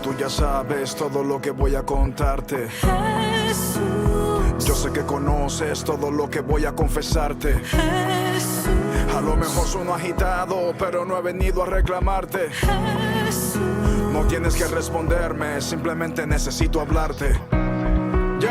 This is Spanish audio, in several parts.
Tú ya sabes todo lo que voy a contarte. Jesús, yo sé que conoces todo lo que voy a confesarte. Jesús, a lo mejor sueno agitado, pero no he venido a reclamarte. Jesús, no tienes que responderme, simplemente necesito hablarte. Yo,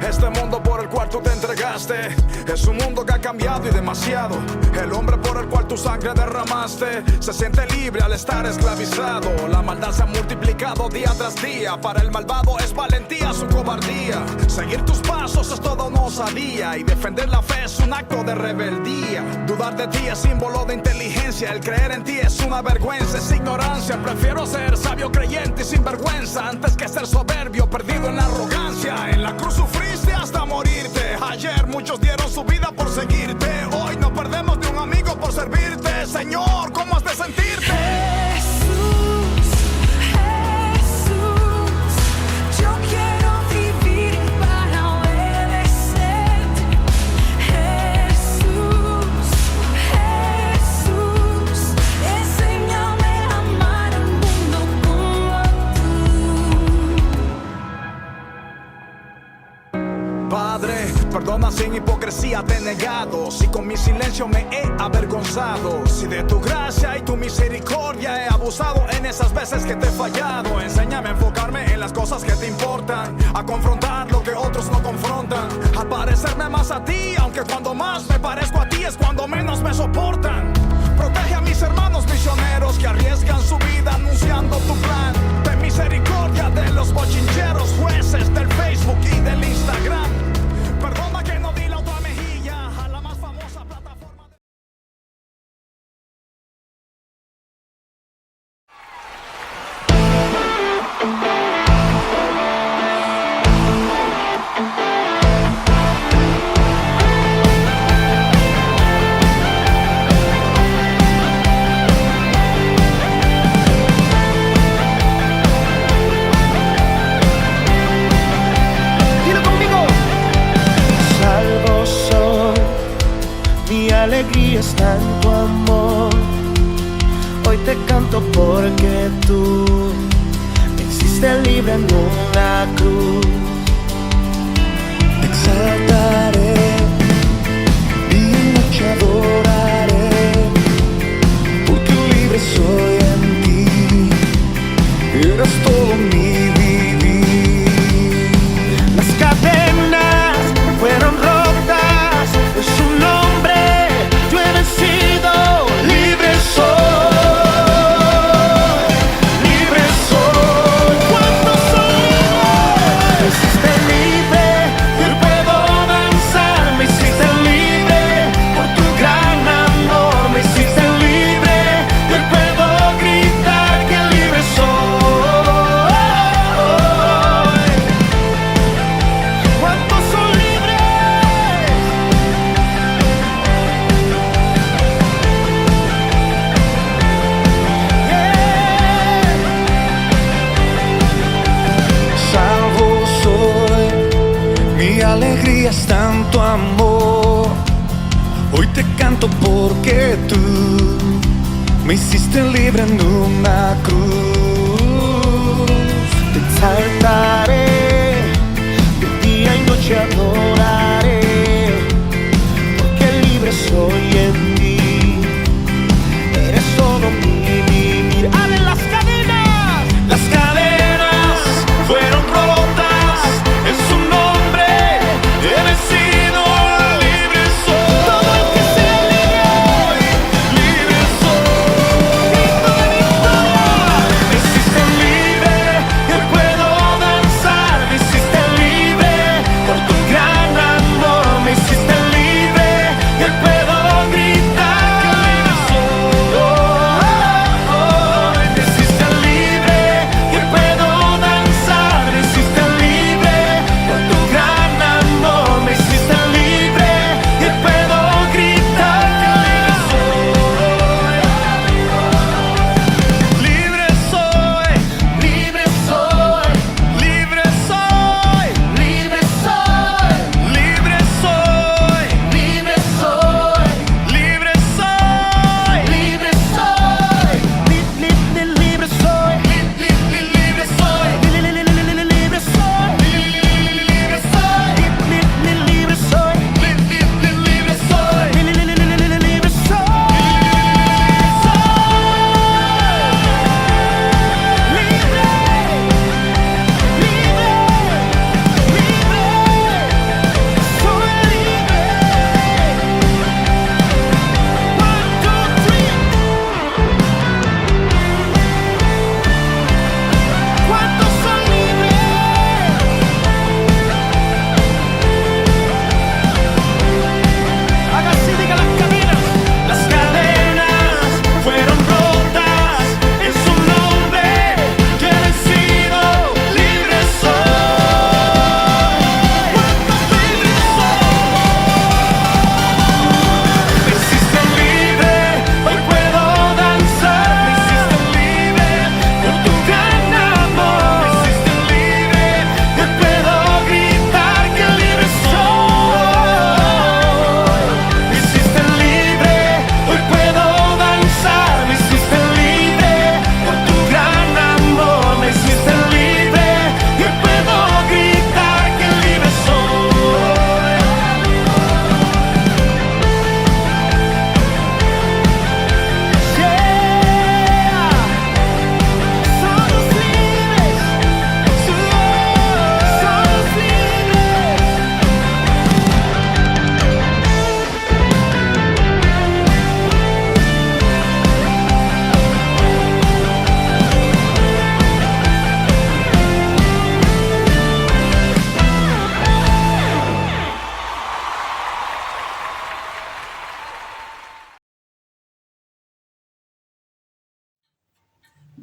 este mundo por el cual tú te entregaste es un mundo que ha cambiado y demasiado. El hombre por el cual tu sangre derramaste se siente libre al estar esclavizado. La maldad se ha multiplicado día tras día. Para el malvado es valentía su cobardía. Seguir tus pasos es toda una osadía, y defender la fe es un acto de rebeldía. Dudar de ti es símbolo de inteligencia. El creer en ti es una vergüenza, es ignorancia. Prefiero ser sabio, creyente y sin vergüenza antes que ser soberbio, perdido en la arrogancia. En la cruz sufriste hasta morirte. Ayer muchos dieron su vida por seguirte. Hoy nos perdemos de un amigo por servirte. Señor, ¿cómo has de sentirte? Jesús, Jesús, yo quiero vivir para obedecerte. Jesús, Jesús, enséñame a amar al mundo como tú. Padre, perdona sin hipocresía te he negado, si con mi silencio me he avergonzado, si de tu gracia y tu misericordia he abusado en esas veces que te he fallado. Enséñame a enfocarme en las cosas que te importan, a confrontar lo que otros no confrontan, a parecerme más a ti, aunque cuando más me parezco a ti es cuando menos me soportan. Protege a mis hermanos misioneros que arriesgan su vida anunciando tu plan. Ten misericordia de los bochincheros jueces del Facebook y del Instagram. Perdona que no di la otra mejilla a la más famosa plataforma de... Mi alegría está en tu amor. Hoy te canto porque tú me hiciste libre en una cruz. Te exaltaré, día y noche adoraré, porque libre soy en ti. Eres todo mi vivir. Las cadenas fueron rotas, es su nombre, yo he vencido, libre soy, libre soy. Cuando soy libre, me hiciste libre, yo puedo avanzar, me hiciste libre, por tu gran amor, me hiciste libre, yo puedo gritar que libre soy. ¿Cuántos son libres? Salvo soy, mi alegría está en tu amor. Hoy te canto porque tú me hiciste libre en una cruz. Te exaltaré, de día y noche adoraré, porque libre soy en ti. Eres todo mi vivir. ¡Abre las cadenas! Las cadenas fueron rotas, en su nombre he vencido, libre soy. Todo el que sea libre, libre soy. Grito de victoria.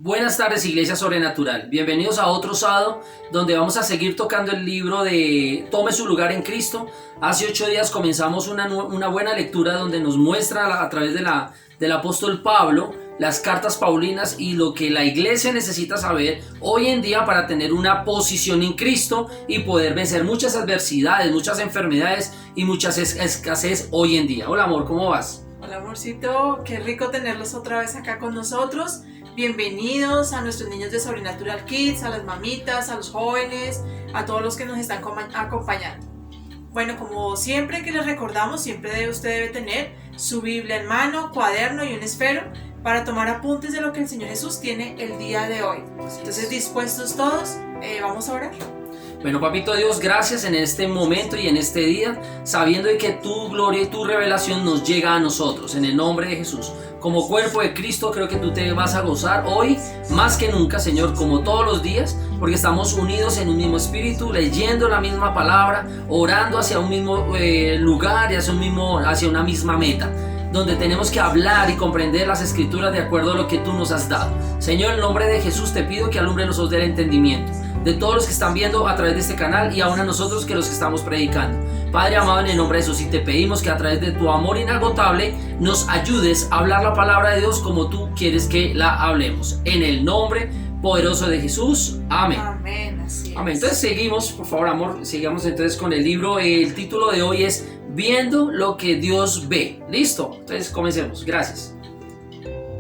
Buenas tardes, Iglesia Sobrenatural. Bienvenidos a otro sábado donde vamos a seguir tocando el libro de Tome su lugar en Cristo. Hace 8 días comenzamos una buena lectura donde nos muestra a través del apóstol Pablo las cartas paulinas y lo que la iglesia necesita saber hoy en día para tener una posición en Cristo y poder vencer muchas adversidades, muchas enfermedades y muchas escasez hoy en día. Hola amor, ¿cómo vas? Hola amorcito, qué rico tenerlos otra vez acá con nosotros. Bienvenidos a nuestros niños de Sobrenatural Kids, a las mamitas, a los jóvenes, a todos los que nos están acompañando. Bueno, como siempre que les recordamos, siempre usted debe tener su Biblia en mano, cuaderno y un esfero para tomar apuntes de lo que el Señor Jesús tiene el día de hoy. Entonces, dispuestos todos, vamos a orar. Bueno, papito Dios, gracias en este momento y en este día, sabiendo de que tu gloria y tu revelación nos llega a nosotros, en el nombre de Jesús. Como cuerpo de Cristo, creo que tú te vas a gozar hoy, más que nunca, Señor, como todos los días, porque estamos unidos en un mismo espíritu, leyendo la misma palabra, orando hacia un mismo lugar y hacia una misma meta, donde tenemos que hablar y comprender las escrituras de acuerdo a lo que tú nos has dado. Señor, en el nombre de Jesús te pido que alumbre los ojos del entendimiento de todos los que están viendo a través de este canal y aún a nosotros que los que estamos predicando. Padre amado, en el nombre de Jesús, y te pedimos que a través de tu amor inagotable nos ayudes a hablar la palabra de Dios como tú quieres que la hablemos. En el nombre poderoso de Jesús. Amén. Amén, así es. Amén. Entonces seguimos, por favor amor, sigamos entonces con el libro. El título de hoy es Viendo lo que Dios ve. ¿Listo? Entonces comencemos. Gracias.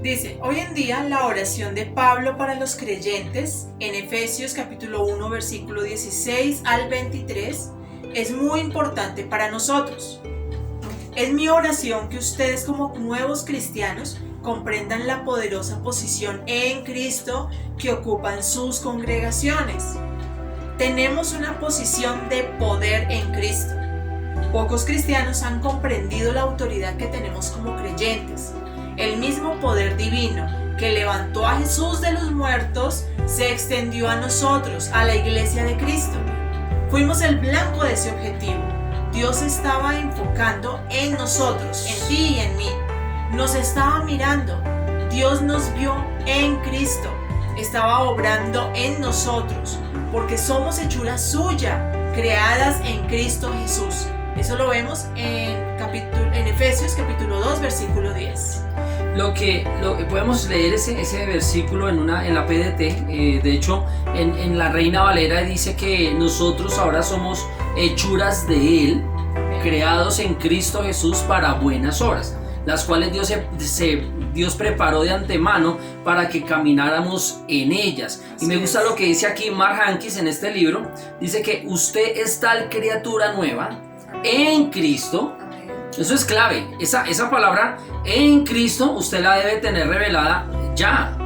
Dice, hoy en día la oración de Pablo para los creyentes en Efesios capítulo 1 versículo 16 al 23 es muy importante para nosotros. Es mi oración que ustedes como nuevos cristianos comprendan la poderosa posición en Cristo que ocupan sus congregaciones. Tenemos una posición de poder en Cristo. Pocos cristianos han comprendido la autoridad que tenemos como creyentes. El mismo poder divino que levantó a Jesús de los muertos se extendió a nosotros, a la iglesia de Cristo. Fuimos el blanco de ese objetivo. Dios estaba enfocando en nosotros, en ti y en mí. Nos estaba mirando. Dios nos vio en Cristo. Estaba obrando en nosotros, porque somos hechura suya, creadas en Cristo Jesús. Eso lo vemos en Efesios capítulo 2 versículo 10. Lo que podemos leer ese versículo en la PDT, de hecho en la Reina Valera dice que nosotros ahora somos hechuras de Él, creados en Cristo Jesús para buenas obras, las cuales Dios preparó de antemano para que camináramos en ellas. Y me gusta lo que dice aquí Mark Hankins en este libro, dice que usted es tal criatura nueva en Cristo. Eso es clave, esa palabra en Cristo usted la debe tener revelada ya,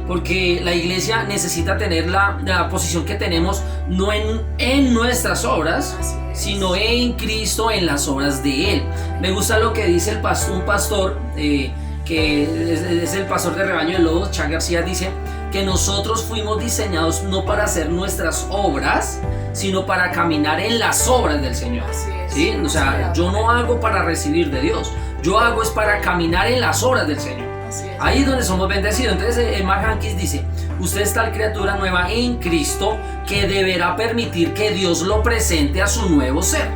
porque la iglesia necesita tener la posición que tenemos no en nuestras obras, sino en Cristo, en las obras de Él. Me gusta lo que dice un pastor que es el pastor de Rebaño de Lobos, Chuck García, dice que nosotros fuimos diseñados no para hacer nuestras obras, sino para caminar en las obras del Señor. ¿Sí? O sea, yo no hago para recibir de Dios, yo hago es para caminar en las obras del Señor. Ahí es donde somos bendecidos. Entonces Mark Hankins dice, usted es tal criatura nueva en Cristo que deberá permitir que Dios lo presente a su nuevo ser.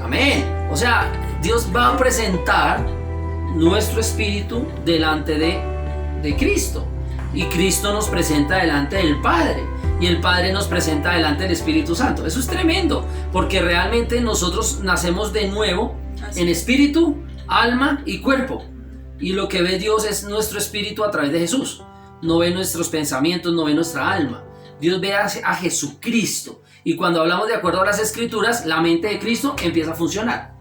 Amén. O sea, Dios va a presentar nuestro espíritu delante de Cristo, y Cristo nos presenta delante del Padre, y el Padre nos presenta delante del Espíritu Santo. Eso es tremendo, porque realmente nosotros nacemos de nuevo en espíritu, alma y cuerpo, y lo que ve Dios es nuestro espíritu a través de Jesús. No ve nuestros pensamientos, no ve nuestra alma. Dios ve a Jesucristo, y cuando hablamos de acuerdo a las Escrituras, la mente de Cristo empieza a funcionar.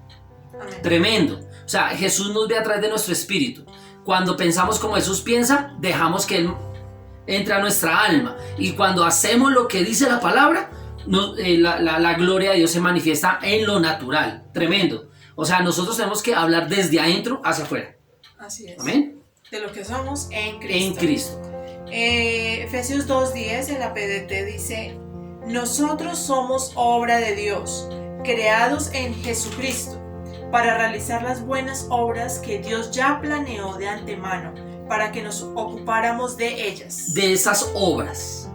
Amén. Tremendo. O sea, Jesús nos ve a través de nuestro espíritu. Cuando pensamos como Jesús piensa, dejamos que Él entre a nuestra alma, y cuando hacemos lo que dice la palabra, la gloria de Dios se manifiesta en lo natural. Tremendo. O sea, nosotros tenemos que hablar desde adentro hacia afuera. Así es. Amén. De lo que somos en Cristo. En Cristo. Efesios 2:10 en la PDT dice: nosotros somos obra de Dios, creados en Jesucristo, para realizar las buenas obras que Dios ya planeó de antemano para que nos ocupáramos de ellas. De esas obras.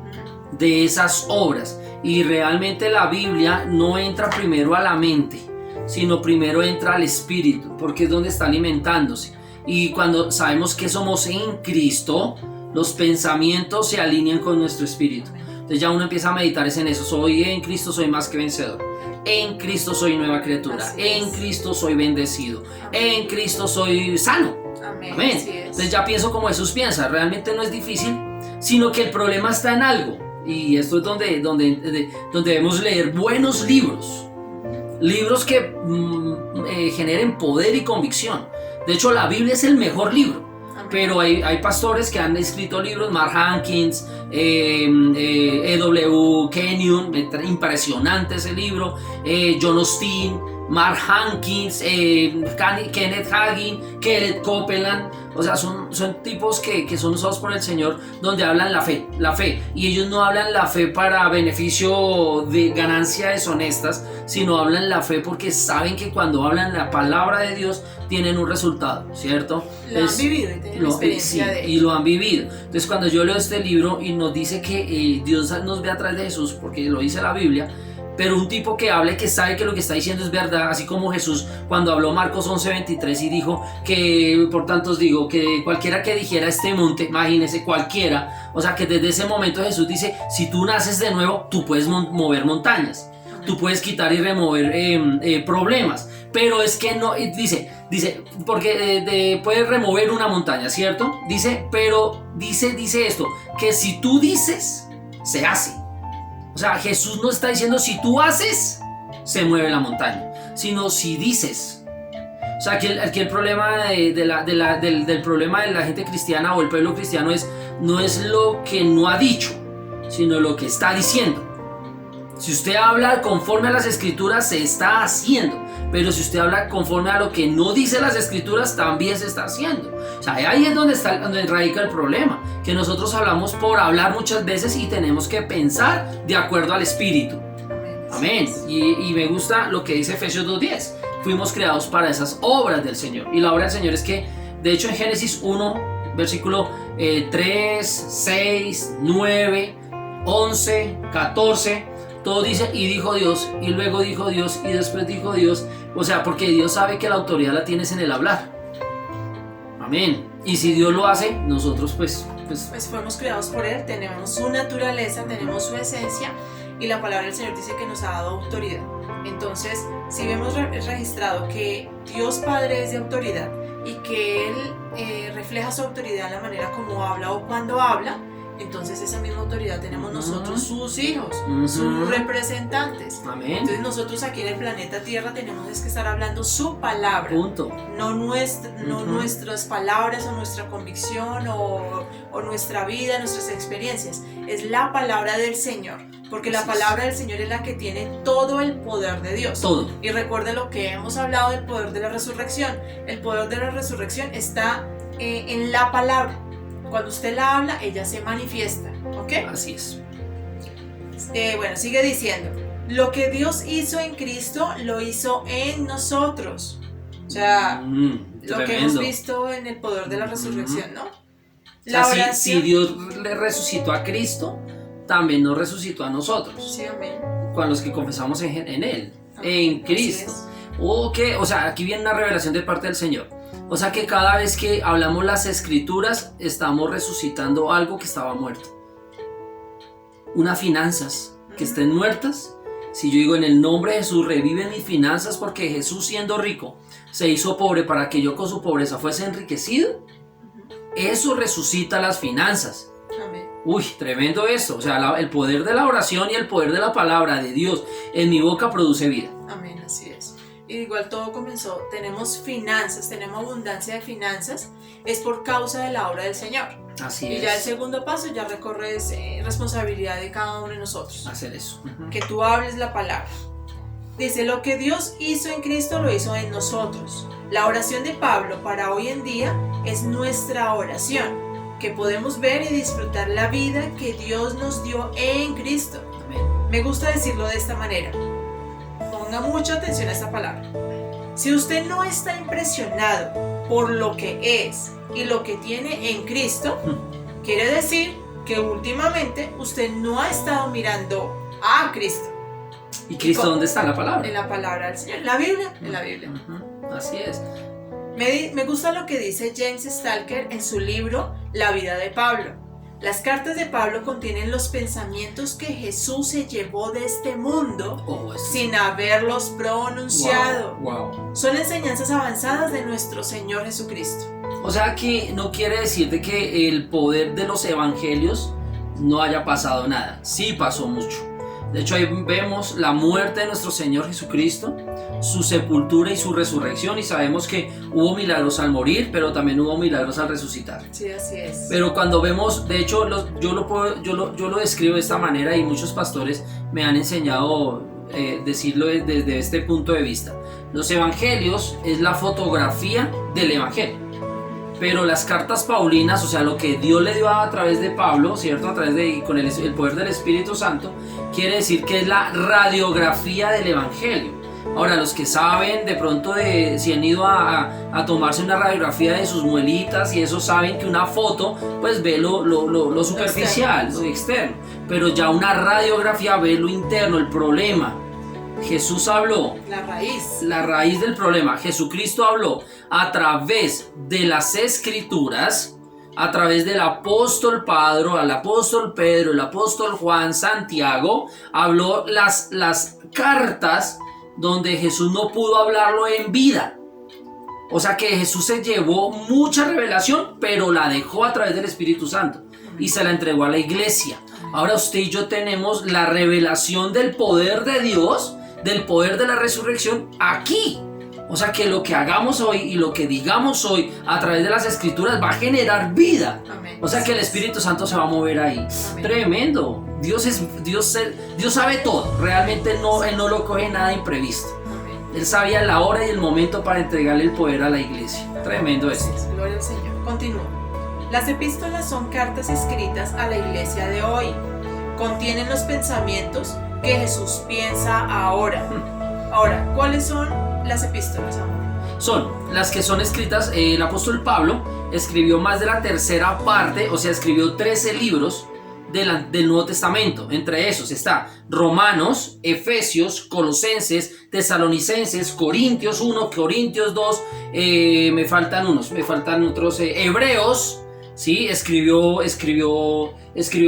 De esas obras. Y realmente la Biblia no entra primero a la mente, sino primero entra al espíritu, porque es donde está alimentándose. Y cuando sabemos que somos en Cristo, los pensamientos se alinean con nuestro espíritu. Entonces ya uno empieza a meditar en eso. Soy en Cristo, soy más que vencedor. En Cristo soy nueva criatura. Así En es. Cristo soy bendecido. Amén. En Cristo soy sano. Amén. Amén. Así es. Entonces ya pienso como Jesús piensa. Realmente no es difícil, sino que el problema está en algo. Y esto es donde debemos leer buenos libros. Libros que generen poder y convicción. De hecho, la Biblia es el mejor libro. Amén. Pero hay pastores que han escrito libros, Mark Hankins, E.W. Kenyon, impresionante ese libro, John Osteen, Mark Hankins, Kenneth Hagin, Kenneth Copeland. O sea, son tipos que son usados por el Señor, donde hablan la fe, y ellos no hablan la fe para beneficio de ganancias deshonestas, sino hablan la fe porque saben que cuando hablan la palabra de Dios tienen un resultado, ¿cierto? Lo han vivido y tienen experiencia de y ello. lo han vivido. Entonces cuando yo leo este libro y nos dice que Dios nos ve a través de Jesús, porque lo dice la Biblia, pero un tipo que hable, que sabe que lo que está diciendo es verdad, así como Jesús cuando habló Marcos 11:23 y dijo que, por tanto os digo, que cualquiera que dijera este monte, imagínese cualquiera, o sea que desde ese momento Jesús dice, si tú naces de nuevo, tú puedes mover montañas, tú puedes quitar y remover problemas, pero es que no, dice, porque puedes remover una montaña, ¿cierto? Dice, pero dice esto, que si tú dices, se hace. O sea, Jesús no está diciendo si tú haces, se mueve la montaña, sino si dices. O sea, aquí el problema del problema de la gente cristiana o el pueblo cristiano no es lo que no ha dicho, sino lo que está diciendo. Si usted habla conforme a las escrituras, se está haciendo. Pero si usted habla conforme a lo que no dice las escrituras, también se está haciendo. O sea, ahí es donde radica el problema. Que nosotros hablamos por hablar muchas veces y tenemos que pensar de acuerdo al Espíritu. Amén. Y me gusta lo que dice Efesios 2:10. Fuimos creados para esas obras del Señor. Y la obra del Señor es que, de hecho, en Génesis 1, versículo 3, 6, 9, 11, 14... todo dice, y dijo Dios, y luego dijo Dios, y después dijo Dios. O sea, porque Dios sabe que la autoridad la tienes en el hablar. Amén. Y si Dios lo hace, nosotros pues fuimos creados por Él, tenemos su naturaleza, tenemos su esencia, y la palabra del Señor dice que nos ha dado autoridad. Entonces, si vemos registrado que Dios Padre es de autoridad y que Él refleja su autoridad en la manera como habla o cuando habla, entonces esa misma autoridad tenemos nosotros, sus hijos, sus representantes. Amén. Entonces nosotros aquí en el planeta Tierra tenemos que estar hablando su palabra, Punto. no nuestras palabras o nuestra convicción o nuestra vida, nuestras experiencias. Es la palabra del Señor, porque la palabra del Señor es la que tiene todo el poder de Dios. Todo. Y recuerde lo que hemos hablado del poder de la resurrección. El poder de la resurrección está en la palabra. Cuando usted la habla, ella se manifiesta, ¿ok? Así es. Bueno, sigue diciendo, lo que Dios hizo en Cristo, lo hizo en nosotros. O sea, lo que hemos visto en el poder de la resurrección, ¿no? O sea, si Dios le resucitó a Cristo, también nos resucitó a nosotros. Sí, amén. Con los que confesamos en Él, Amén. en Cristo. O sea, aquí viene una revelación de parte del Señor. O sea que cada vez que hablamos las escrituras, estamos resucitando algo que estaba muerto. Unas finanzas que estén muertas. Si yo digo en el nombre de Jesús, reviven mis finanzas, porque Jesús, siendo rico, se hizo pobre para que yo con su pobreza fuese enriquecido. Eso resucita las finanzas. Amén. Uy, tremendo eso. O sea, el poder de la oración y el poder de la palabra de Dios en mi boca produce vida. Amén, así es. Y igual todo comenzó, tenemos finanzas, tenemos abundancia de finanzas, es por causa de la obra del Señor. Así Y es. ya el segundo paso ya recorre responsabilidad de cada uno de nosotros. Hacer eso. Que tú hables la palabra. Dice, lo que Dios hizo en Cristo lo hizo en nosotros. La oración de Pablo para hoy en día es nuestra oración, que podemos ver y disfrutar la vida que Dios nos dio en Cristo. Amén. Me gusta decirlo de esta manera. Ponga mucha atención a esta palabra. Si usted no está impresionado por lo que es y lo que tiene en Cristo, quiere decir que últimamente usted no ha estado mirando a Cristo. ¿Y Cristo dónde está en la palabra? En la palabra del Señor, en la Biblia, en la Biblia. Así es. Me gusta lo que dice James Stalker en su libro La vida de Pablo. Las cartas de Pablo contienen los pensamientos que Jesús se llevó de este mundo sin haberlos pronunciado. Wow. Son enseñanzas avanzadas de nuestro Señor Jesucristo. O sea que no quiere decir de que el poder de los evangelios no haya pasado nada. Sí pasó mucho. De hecho, ahí vemos la muerte de nuestro Señor Jesucristo, su sepultura y su resurrección, y sabemos que hubo milagros al morir, pero también hubo milagros al resucitar. Sí, así es. Pero cuando vemos, de hecho, yo lo describo de esta manera, y muchos pastores me han enseñado decirlo desde este punto de vista. Los evangelios es la fotografía del evangelio. Pero las cartas paulinas, o sea, lo que Dios le dio a través de Pablo, ¿cierto? A través de, con el poder del Espíritu Santo, quiere decir que es la radiografía del Evangelio. Ahora, los que saben de pronto si han ido a tomarse una radiografía de sus muelitas y eso, saben que una foto pues ve lo superficial, lo externo. Pero ya una radiografía ve lo interno, el problema. Jesús habló, la raíz del problema. Jesucristo habló a través de las Escrituras, a través del apóstol Pedro, el apóstol Juan, Santiago. Habló las cartas donde Jesús no pudo hablarlo en vida. O sea que Jesús se llevó mucha revelación, pero la dejó a través del Espíritu Santo y se la entregó a la iglesia. Ahora usted y yo tenemos la revelación del poder de Dios, del poder de la resurrección aquí. O sea que lo que hagamos hoy y lo que digamos hoy a través de las Escrituras va a generar vida. Amén. O sea que el Espíritu Santo se va a mover ahí. Amén. Tremendo. Dios sabe todo. Realmente Él no lo coge nada imprevisto. Amén. Él sabía la hora y el momento para entregarle el poder a la iglesia. Tremendo eso. Gloria al Señor. Continúa. Las epístolas son cartas escritas a la iglesia de hoy. Contienen los pensamientos que Jesús piensa ahora. Ahora, ¿cuáles son las epístolas, amor? Son las que son escritas, el apóstol Pablo escribió más de la tercera parte, o sea, escribió 13 libros del Nuevo Testamento. Entre esos está Romanos, Efesios, Colosenses, Tesalonicenses, Corintios 1, Corintios 2, me faltan otros, Hebreos. Sí, escribió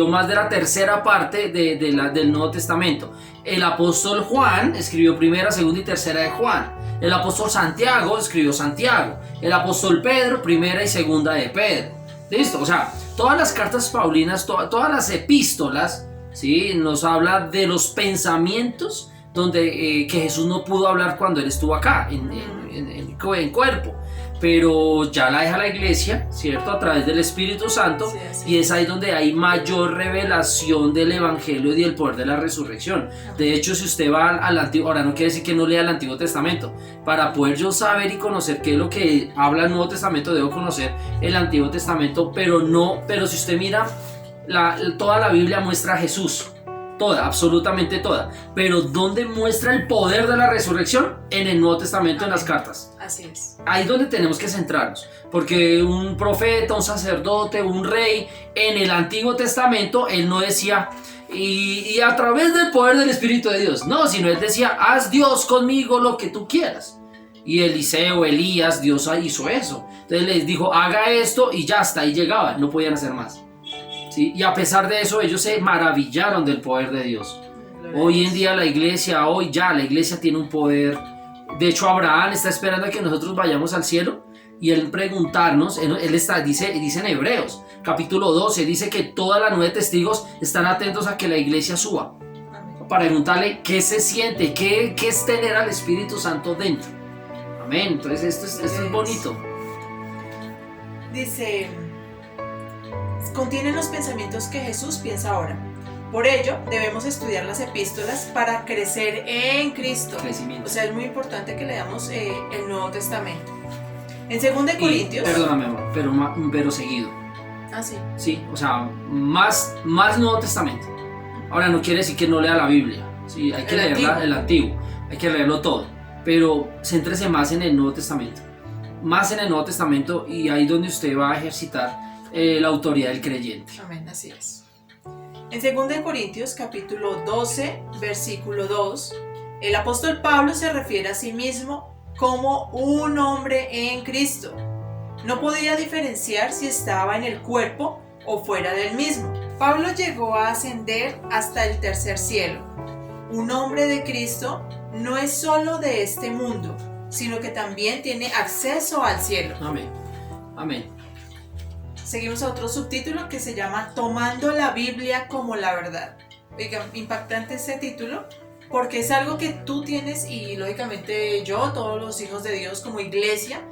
más de la tercera parte del Nuevo Testamento. El apóstol Juan escribió primera, segunda y tercera de Juan. El apóstol Santiago escribió Santiago. El apóstol Pedro, primera y segunda de Pedro. ¿Listo? O sea, todas las cartas paulinas, todas las epístolas, ¿sí?, nos habla de los pensamientos que Jesús no pudo hablar cuando Él estuvo acá, en cuerpo. Pero ya la deja la iglesia, ¿cierto? A través del Espíritu Santo. Sí. Y es ahí donde hay mayor revelación del Evangelio y del poder de la resurrección. De hecho, si usted va al Antiguo, ahora no quiere decir que no lea el Antiguo Testamento. Para poder yo saber y conocer qué es lo que habla el Nuevo Testamento, debo conocer el Antiguo Testamento. Pero si usted mira, toda la Biblia muestra a Jesús. Toda, absolutamente toda. Pero ¿dónde muestra el poder de la resurrección? En el Nuevo Testamento, en las cartas. Así es. Ahí es donde tenemos que centrarnos. Porque un profeta, un sacerdote, un rey, en el Antiguo Testamento, él no decía, y a través del poder del Espíritu de Dios. No, sino él decía, haz Dios conmigo lo que tú quieras. Y Eliseo, Elías, Dios hizo eso. Entonces les dijo, haga esto y ya hasta ahí llegaba. No podían hacer más. ¿Sí? Y a pesar de eso, ellos se maravillaron del poder de Dios. Hoy en día la iglesia tiene un poder. De hecho, Abraham está esperando a que nosotros vayamos al cielo y él preguntarnos, dice en Hebreos, capítulo 12, dice que toda la nube de testigos están atentos a que la iglesia suba. Para preguntarle qué se siente, qué es tener al Espíritu Santo dentro. Amén. Entonces esto es bonito. Dice, contienen los pensamientos que Jesús piensa ahora. Por ello, debemos estudiar las epístolas para crecer en Cristo. Crecimiento. O sea, es muy importante que leamos el Nuevo Testamento. En 2 Corintios... Perdóname, amor, pero seguido. Ah, sí. Sí, o sea, más Nuevo Testamento. Ahora no quiere decir que no lea la Biblia. Sí, hay que leer el Antiguo. Hay que leerlo todo. pero céntrese más en el Nuevo Testamento. Más en el Nuevo Testamento, y ahí donde usted va a ejercitar la autoridad del creyente. Amén, así es. En 2 Corintios capítulo 12, versículo 2, el apóstol Pablo se refiere a sí mismo como un hombre en Cristo. No podía diferenciar si estaba en el cuerpo o fuera del mismo. Pablo llegó a ascender hasta el tercer cielo. Un hombre de Cristo no es solo de este mundo, sino que también tiene acceso al cielo. Amén. Amén. Seguimos a otro subtítulo que se llama Tomando la Biblia como la verdad. Oiga, impactante este título porque es algo que tú tienes y lógicamente yo, todos los hijos de Dios como iglesia,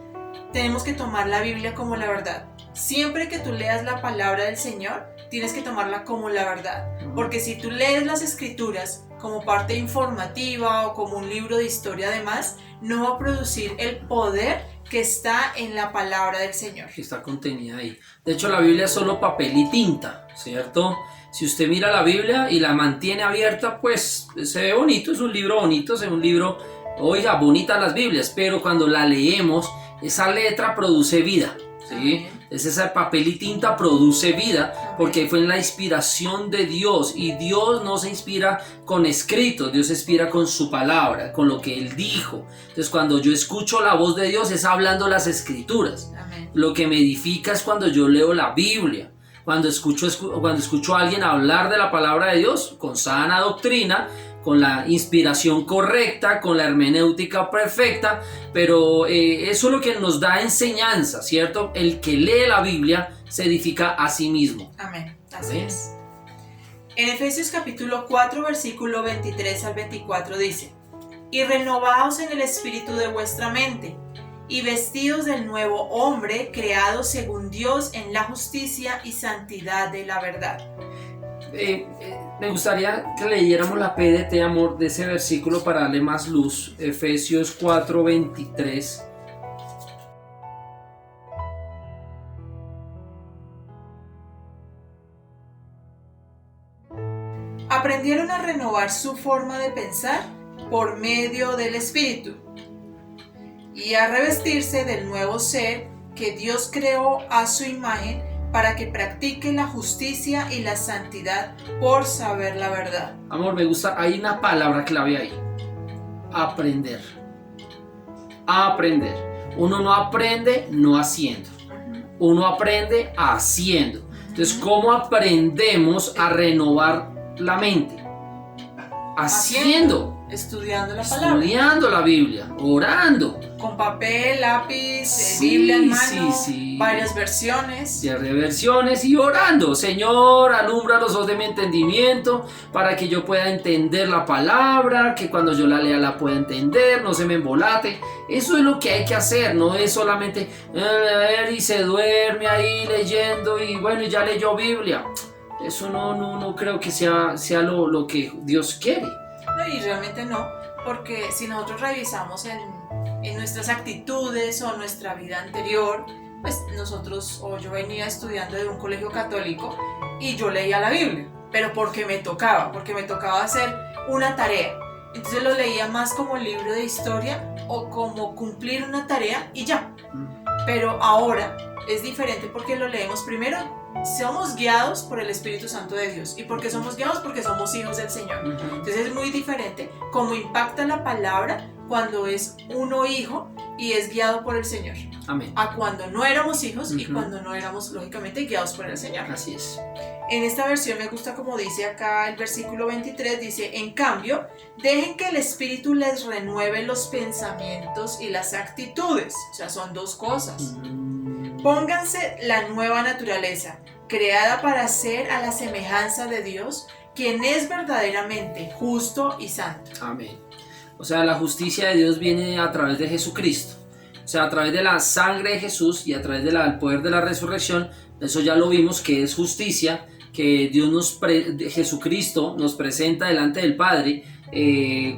tenemos que tomar la Biblia como la verdad. Siempre que tú leas la palabra del Señor, tienes que tomarla como la verdad. Porque si tú lees las escrituras como parte informativa o como un libro de historia además, no va a producir el poder que está en la palabra del Señor. Que está contenida ahí. De hecho, la Biblia es solo papel y tinta, ¿cierto? Si usted mira la Biblia y la mantiene abierta, pues se ve bonito, es un libro bonito, es un libro, oiga, bonitas las Biblias, pero cuando la leemos, esa letra produce vida, ¿sí? Es ese papel y tinta produce vida, porque fue en la inspiración de Dios, y Dios no se inspira con escritos, Dios se inspira con su palabra, con lo que Él dijo. Entonces cuando yo escucho la voz de Dios es hablando las escrituras. Amén. Lo que me edifica es cuando yo leo la Biblia, cuando escucho a alguien hablar de la palabra de Dios con sana doctrina, con la inspiración correcta, con la hermenéutica perfecta, pero eso es lo que nos da enseñanza, ¿cierto? El que lee la Biblia se edifica a sí mismo. Amén, así Amén. es. En Efesios capítulo 4, versículo 23 al 24 dice: Y renovaos en el espíritu de vuestra mente, y vestidos del nuevo hombre, creado según Dios en la justicia y santidad de la verdad. Me gustaría que leyéramos la PDT, amor, de ese versículo para darle más luz. Efesios 4:23. Aprendieron a renovar su forma de pensar por medio del Espíritu y a revestirse del nuevo ser que Dios creó a su imagen para que practique la justicia y la santidad por saber la verdad. Amor, me gusta, hay una palabra clave ahí. Aprender. Aprender. Uno no aprende no haciendo. Uno aprende haciendo. Entonces, ¿cómo aprendemos a renovar la mente? Haciendo. Estudiando la palabra. Estudiando la Biblia, orando. Con papel, lápiz, Sí, Biblia en mano, sí. varias versiones. De reversiones y orando. Señor, alumbra los ojos de mi entendimiento para que yo pueda entender la palabra, que cuando yo la lea la pueda entender, no se me embolate. Eso es lo que hay que hacer, no es solamente leer y se duerme ahí leyendo y bueno, ya leyó Biblia. Eso no creo que sea lo que Dios quiere. No, y realmente no, porque si nosotros revisamos en nuestras actitudes o nuestra vida anterior, pues nosotros, o yo venía estudiando de un colegio católico y yo leía la Biblia, pero porque me tocaba hacer una tarea. Entonces lo leía más como libro de historia o como cumplir una tarea y ya. Pero ahora es diferente porque lo leemos primero. Somos guiados por el Espíritu Santo de Dios. ¿Y por qué somos guiados? Porque somos hijos del Señor. Entonces es muy diferente cómo impacta la palabra cuando es uno hijo y es guiado por el Señor. Amén. A cuando no éramos hijos y cuando no éramos lógicamente guiados por el Señor. Así es. En esta versión me gusta como dice acá el versículo 23, dice: en cambio, dejen que el Espíritu les renueve los pensamientos y las actitudes. O sea, son dos cosas. Pónganse la nueva naturaleza, creada para ser a la semejanza de Dios, quien es verdaderamente justo y santo. Amén. O sea, la justicia de Dios viene a través de Jesucristo. O sea, a través de la sangre de Jesús y a través del poder de la resurrección. Eso ya lo vimos que es justicia, que Jesucristo nos presenta delante del Padre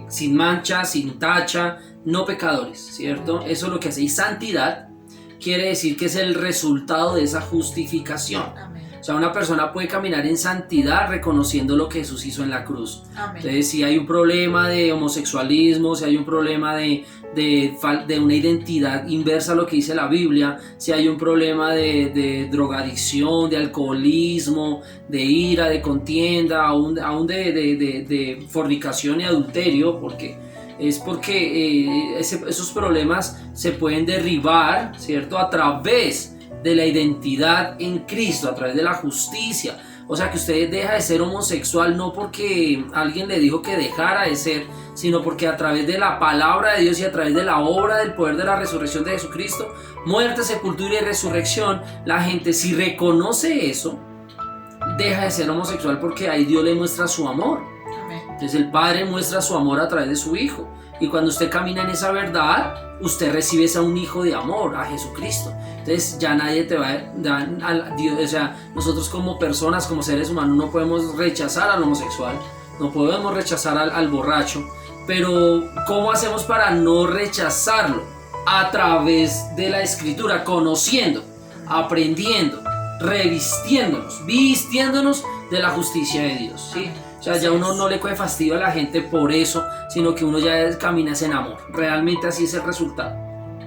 sin mancha, sin tacha, no pecadores, ¿cierto? Eso es lo que hace. Y santidad quiere decir que es el resultado de esa justificación. Amén. O O sea, una persona puede caminar en santidad reconociendo lo que Jesús hizo en la cruz. Amén. Entonces, si hay un problema de homosexualismo, si hay un problema de una identidad inversa a lo que dice la Biblia, si hay un problema de drogadicción, de alcoholismo, de ira, de contienda, aún de fornicación y adulterio, porque esos problemas se pueden derribar, ¿cierto?, a través de la identidad en Cristo, a través de la justicia. O sea, que usted deja de ser homosexual no porque alguien le dijo que dejara de ser, sino porque a través de la palabra de Dios y a través de la obra del poder de la resurrección de Jesucristo, muerte, sepultura y resurrección, la gente, si reconoce eso, deja de ser homosexual, porque ahí Dios le muestra su amor. Amén. Entonces el Padre muestra su amor a través de su Hijo, y cuando usted camina en esa verdad, usted recibe a un hijo de amor, a Jesucristo. Entonces ya nadie te va a dar a Dios. O sea, nosotros como personas, como seres humanos, no podemos rechazar al homosexual, no podemos rechazar al borracho, pero ¿cómo hacemos para no rechazarlo? A través de la Escritura, conociendo, aprendiendo, revistiéndonos, vistiéndonos de la justicia de Dios, ¿sí? O sea, ya uno no le coge fastidio a la gente por eso, sino que uno ya camina en amor. Realmente así es el resultado.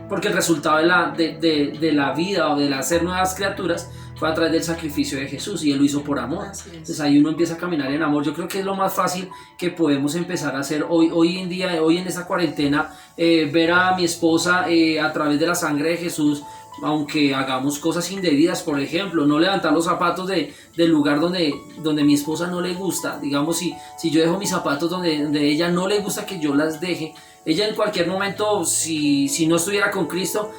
Porque el resultado de la vida o de hacer nuevas criaturas fue a través del sacrificio de Jesús, y Él lo hizo por amor. Entonces ahí uno empieza a caminar en amor. Yo creo que es lo más fácil que podemos empezar a hacer hoy en día, hoy en esta cuarentena, ver a mi esposa a través de la sangre de Jesús. Aunque hagamos cosas indebidas, por ejemplo, no levantar los zapatos del lugar donde mi esposa no le gusta. Digamos, si yo dejo mis zapatos donde ella no le gusta que yo las deje, ella en cualquier momento, si no estuviera con Cristo,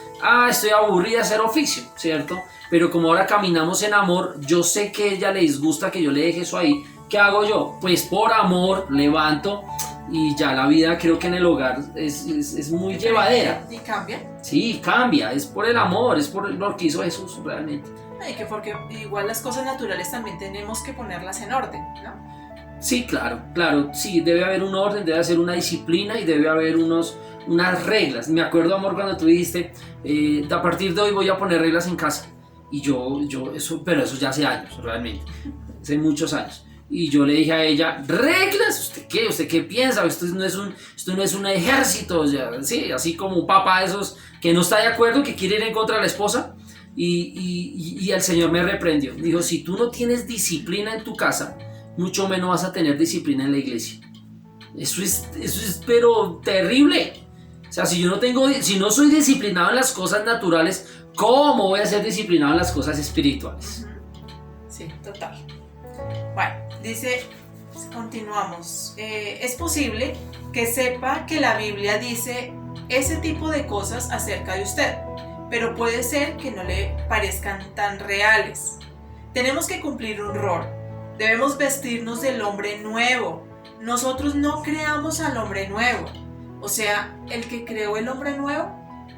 estoy aburrida de hacer oficio, ¿cierto? Pero como ahora caminamos en amor, yo sé que a ella le disgusta que yo le deje eso ahí. ¿Qué hago yo? Pues por amor levanto, y ya la vida, creo que en el hogar es muy llevadera. ¿Y cambia? Sí, cambia, es por el amor, es por lo que hizo Jesús realmente. Porque igual las cosas naturales también tenemos que ponerlas en orden, ¿no? Sí, claro, sí, debe haber un orden, debe haber una disciplina y debe haber unas reglas. Me acuerdo, amor, cuando tú dijiste, a partir de hoy voy a poner reglas en casa. Y pero eso ya hace años, realmente, hace muchos años. Y yo le dije a ella, ¿reglas? ¿Usted qué? ¿Usted qué piensa? Esto no es un ejército, ya, sí, así como un papá de esos que no está de acuerdo, que quiere ir en contra de la esposa. Y el Señor me reprendió. Dijo, si tú no tienes disciplina en tu casa, mucho menos vas a tener disciplina en la iglesia. Eso es pero terrible. O sea, si no soy disciplinado en las cosas naturales, ¿cómo voy a ser disciplinado en las cosas espirituales? Sí, total. Bueno, dice, continuamos. Es posible que sepa que la Biblia dice ese tipo de cosas acerca de usted, pero puede ser que no le parezcan tan reales. Tenemos que cumplir un rol. Debemos vestirnos del hombre nuevo. Nosotros no creamos al hombre nuevo. O sea, el que creó el hombre nuevo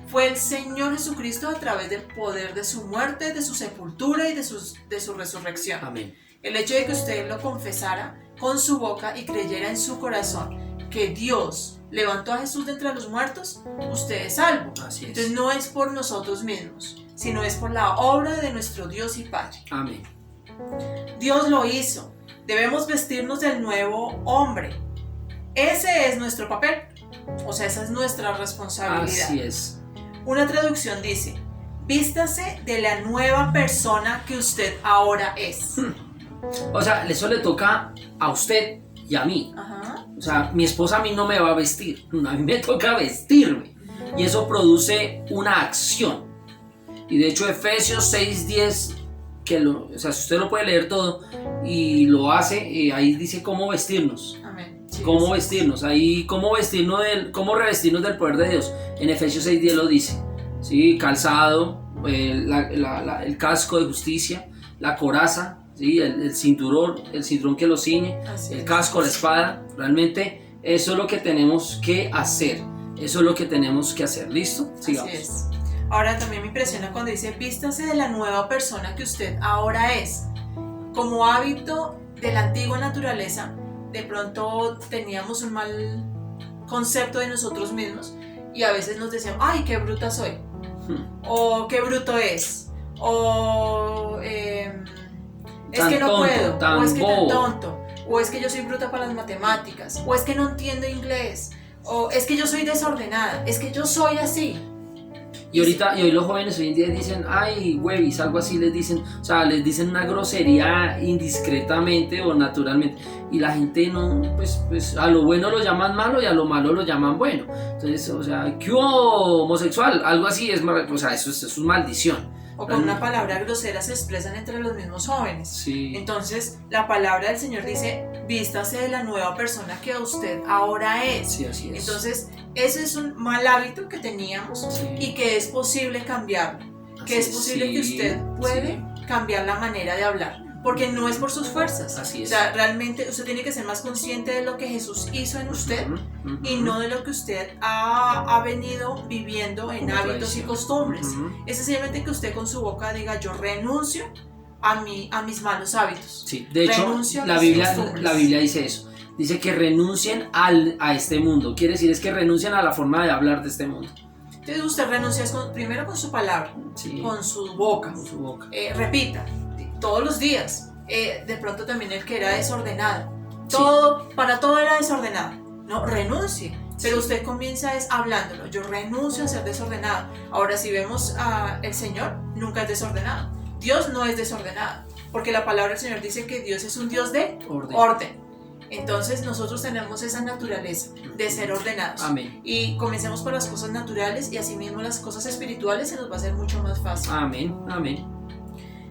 fue el Señor Jesucristo a través del poder de su muerte, de su sepultura y de su resurrección. Amén. El hecho de que usted lo confesara con su boca y creyera en su corazón que Dios levantó a Jesús de entre los muertos, usted es salvo. Así es. Entonces no es por nosotros mismos, sino es por la obra de nuestro Dios y Padre. Amén. Dios lo hizo. Debemos vestirnos del nuevo hombre. Ese es nuestro papel. O sea, esa es nuestra responsabilidad. Así es. Una traducción dice, vístase de la nueva persona que usted ahora es. O sea, eso le toca a usted y a mí. Ajá. O sea, mi esposa a mí no me va a vestir, a mí me toca vestirme. Y eso produce una acción. Y de hecho Efesios 6:10, o sea, si usted lo puede leer todo y lo hace, ahí dice cómo vestirnos. Amén. Sí, Cómo sí. vestirnos, ahí cómo revestirnos del poder de Dios. En Efesios 6:10 lo dice. ¿Sí? Calzado, el casco de justicia, la coraza, ¿sí? el cinturón que lo ciñe, Así el es. casco, la espada. Realmente eso es lo que tenemos que hacer. Eso es lo que tenemos que hacer. ¿Listo? Sigamos. Así es. Ahora también me impresiona cuando dice vístase de la nueva persona que usted ahora es. Como hábito de la antigua naturaleza, de pronto teníamos un mal concepto de nosotros mismos y a veces nos decíamos, ay, qué bruta soy, o qué bruto es, o es que no tonto, puedo, tan o es que tan bobo. tonto, o es que yo soy bruta para las matemáticas, o es que no entiendo inglés, o es que yo soy desordenada, es que yo soy así. Y hoy los jóvenes hoy en día dicen, ay, huevis, algo así les dicen, o sea, les dicen una grosería indiscretamente o naturalmente. Y la gente no, pues a lo bueno lo llaman malo y a lo malo lo llaman bueno. Entonces, o sea, ¿qué hubo, homosexual? Algo así es, o sea, eso es maldición. O con una palabra grosera se expresan entre los mismos jóvenes. Sí. Entonces, la palabra del Señor dice, vístase de la nueva persona que usted ahora es. Sí, así es. Entonces, ese es un mal hábito que teníamos Sí. y que es posible cambiarlo. Que Así es posible sí, que usted puede cambiar la manera de hablar. Porque no es por sus fuerzas. Así es. O sea, realmente usted tiene que ser más consciente de lo que Jesús hizo en usted y no de lo que usted ha venido viviendo en Como hábitos tradición. y costumbres. Ujú. Es sencillamente que usted con su boca diga, yo renuncio a mis malos hábitos. Sí, de hecho, Renuncio a la mis Biblia costumbres. dice eso. Dice que renuncien a este mundo. Quiere decir es que renuncian a la forma de hablar de este mundo. Entonces usted renuncia primero con su palabra, Sí, con su boca. con su boca. Repita, todos los días. De pronto también el que era desordenado. Para todo era desordenado. No, renuncie. Pero usted comienza es hablándolo. Yo renuncio a ser desordenado. Ahora si vemos el Señor, nunca es desordenado. Dios no es desordenado. Porque la palabra del Señor dice que Dios es un Dios de orden. Entonces nosotros tenemos esa naturaleza de ser ordenados. Amén. Y comencemos por las cosas naturales y asimismo las cosas espirituales se nos va a hacer mucho más fácil. Amén. Amén.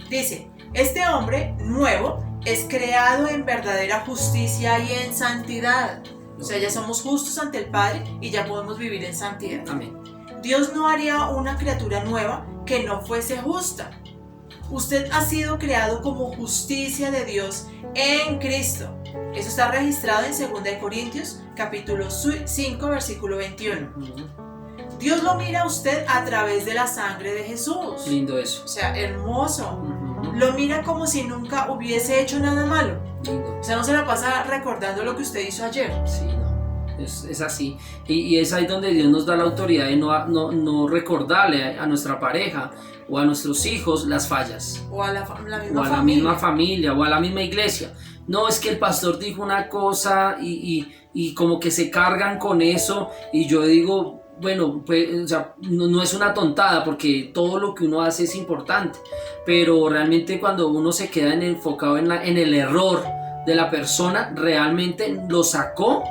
Dice, este hombre nuevo es creado en verdadera justicia y en santidad. O sea, ya somos justos ante el Padre y ya podemos vivir en santidad. Amén. Dios no haría una criatura nueva que no fuese justa. Usted ha sido creado como justicia de Dios en Cristo. Eso está registrado en 2 Corintios capítulo 5 versículo 21. Dios lo mira a usted a través de la sangre de Jesús. Lindo eso. O sea, hermoso. Lo mira como si nunca hubiese hecho nada malo. Lindo. O sea, no se la pasa recordando lo que usted hizo ayer. Sí, no. Es así. Y es ahí donde Dios nos da la autoridad de no recordarle a nuestra pareja o a nuestros hijos las fallas. O a la misma O a la familia. misma familia, o a la misma iglesia. No, es que el pastor dijo una cosa y como que se cargan con eso. Y yo digo, bueno, pues, o sea, no es una tontada porque todo lo que uno hace es importante. Pero realmente cuando uno se queda enfocado en el error de la persona, realmente lo sacó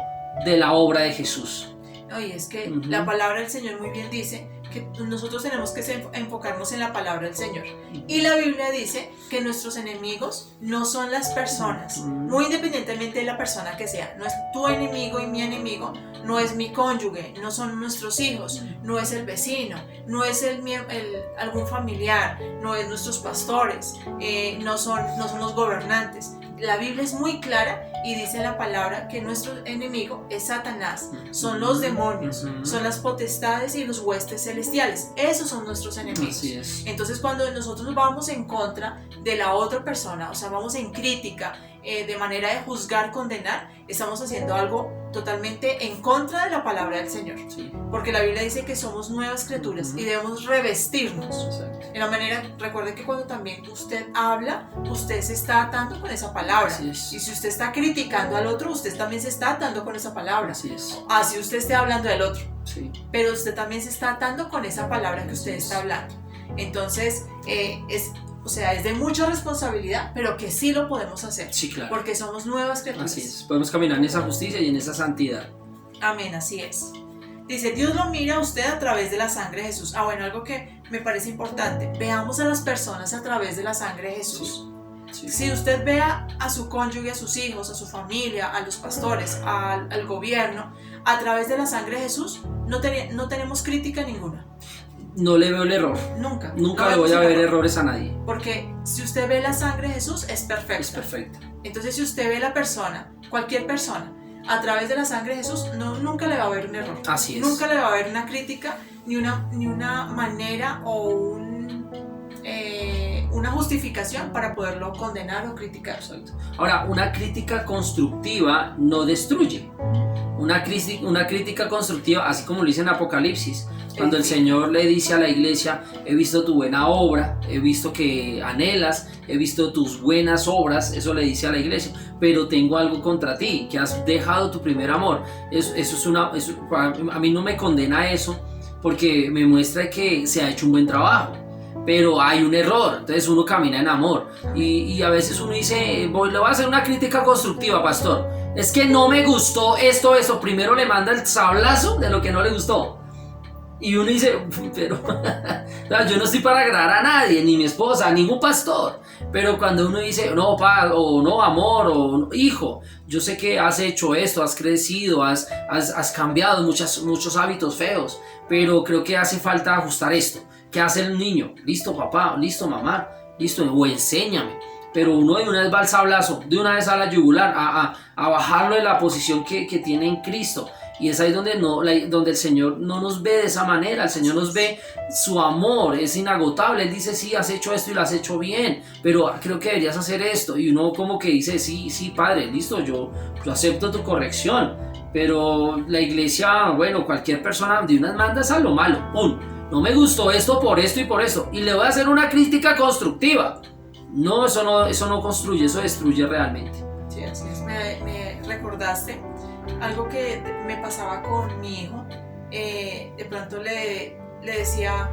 de la obra de Jesús. No, y es que Ujú. la palabra del Señor muy bien dice que nosotros tenemos que enfocarnos en la palabra del Señor. Y la Biblia dice que nuestros enemigos no son las personas, muy independientemente de la persona que sea. No es tu enemigo y mi enemigo, no es mi cónyuge, no son nuestros hijos, no es el vecino, no es algún familiar, no es nuestros pastores, no son los gobernantes. La Biblia es muy clara y dice la palabra que nuestro enemigo es Satanás, son los demonios, son las potestades y los huestes celestiales. Esos son nuestros enemigos. Así es. Entonces cuando nosotros vamos en contra de la otra persona, o sea, vamos en crítica, de manera de juzgar, condenar, estamos haciendo algo totalmente en contra de la palabra del Señor. Sí, Porque la Biblia dice que somos nuevas criaturas y debemos revestirnos. exacto. De la manera, recuerde que cuando también usted habla, usted se está atando con esa palabra. Así es. Y si usted está criticando al otro, usted también se está atando con esa palabra. Así es. Así usted esté hablando del otro, Sí. pero usted también se está atando con esa palabra que usted Así es. está hablando. Entonces, o sea, es de mucha responsabilidad, pero que sí lo podemos hacer. Sí, claro. Porque somos nuevas criaturas. Así es. Podemos caminar en esa justicia y en esa santidad. Amén, así es. Dice, Dios lo mira a usted a través de la sangre de Jesús. Bueno, algo que me parece importante. Veamos a las personas a través de la sangre de Jesús. Sí. Si usted ve a su cónyuge, a sus hijos, a su familia, a los pastores, al gobierno, a través de la sangre de Jesús, no tenemos crítica ninguna. No le veo el error. Nunca. Nunca No le voy vemos a ver el error. errores a nadie. Porque si usted ve la sangre de Jesús, es perfecta. Es perfecta. Entonces, si usted ve la persona, cualquier persona, a través de la sangre de Jesús, nunca le va a haber un error. Así es. Nunca le va a haber una crítica, ni una manera o una justificación para poderlo condenar o criticar. Exacto. Ahora, una crítica constructiva no destruye. una crítica constructiva, así como lo dice en Apocalipsis. Cuando el Señor le dice a la iglesia, he visto tu buena obra, he visto que anhelas, he visto tus buenas obras, eso le dice a la iglesia, pero tengo algo contra ti, que has dejado tu primer amor. A mí no me condena eso, porque me muestra que se ha hecho un buen trabajo, pero hay un error, entonces uno camina en amor, y a veces uno dice, le voy a hacer una crítica constructiva, pastor, es que no me gustó esto, primero le manda el sablazo de lo que no le gustó. Y uno dice, pero yo no estoy para agradar a nadie, ni mi esposa, ningún pastor. Pero cuando uno dice, no, pa, o no, amor, o hijo, yo sé que has hecho esto, has crecido, has cambiado muchos hábitos feos, pero creo que hace falta ajustar esto. ¿Qué hace el niño? Listo, papá, listo, mamá, listo, o enséñame. Pero uno de una vez va al sablazo, de una vez a la yugular, a bajarlo de la posición que tiene en Cristo. Y es ahí donde el Señor no nos ve de esa manera. El Señor nos ve, su amor es inagotable. Él dice, sí, has hecho esto y lo has hecho bien, pero creo que deberías hacer esto. Y uno como que dice, sí, Padre, listo, yo acepto tu corrección. Pero la iglesia, bueno, cualquier persona de unas mandas a lo malo. ¡Pum! No me gustó esto por esto y por esto. Y le voy a hacer una crítica constructiva. No, eso no construye, eso destruye realmente. Sí, así es. Me recordaste algo que me pasaba con mi hijo. De pronto le decía,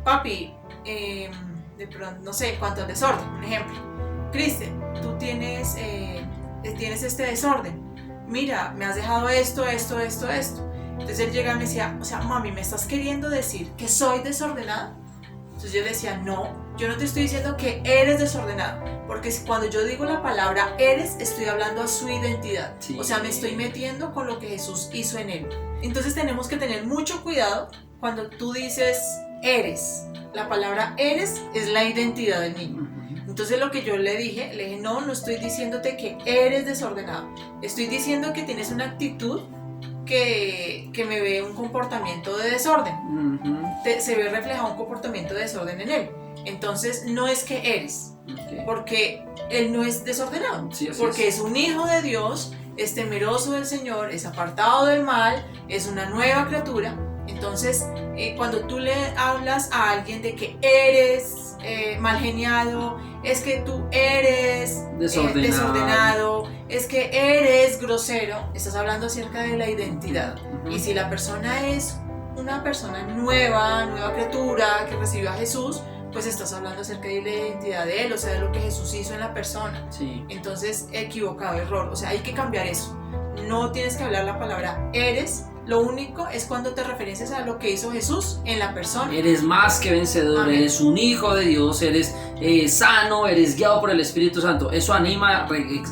papi, de pronto, no sé, cuánto al desorden, por ejemplo. Cristian, tú tienes este desorden. Mira, me has dejado esto. Entonces él llega y me decía, o sea, mami, ¿me estás queriendo decir que soy desordenada? Entonces yo le decía, no, yo no te estoy diciendo que eres desordenado, porque cuando yo digo la palabra eres, estoy hablando a su identidad. Sí. O sea, me estoy metiendo con lo que Jesús hizo en él. Entonces tenemos que tener mucho cuidado cuando tú dices eres. La palabra eres es la identidad del niño. Entonces lo que yo le dije, no estoy diciéndote que eres desordenado, estoy diciendo que tienes una actitud que me ve un comportamiento de desorden. Se ve reflejado un comportamiento de desorden en él. Entonces no es que eres, porque él no es desordenado, sí, porque es un hijo de Dios, es temeroso del Señor, es apartado del mal, es una nueva criatura. Entonces cuando tú le hablas a alguien de que eres mal geniado, es que tú eres desordenado, es que eres grosero, estás hablando acerca de la identidad. Y si la persona es una persona nueva criatura que recibió a Jesús, pues estás hablando acerca de la identidad de él, o sea, de lo que Jesús hizo en la persona. Sí. Entonces, equivocado, error, o sea, hay que cambiar eso. No tienes que hablar la palabra eres. Lo único es cuando te referencias a lo que hizo Jesús en la persona. Eres más que vencedor. Amén. Eres un hijo de Dios, eres sano, eres guiado por el Espíritu Santo. Eso anima,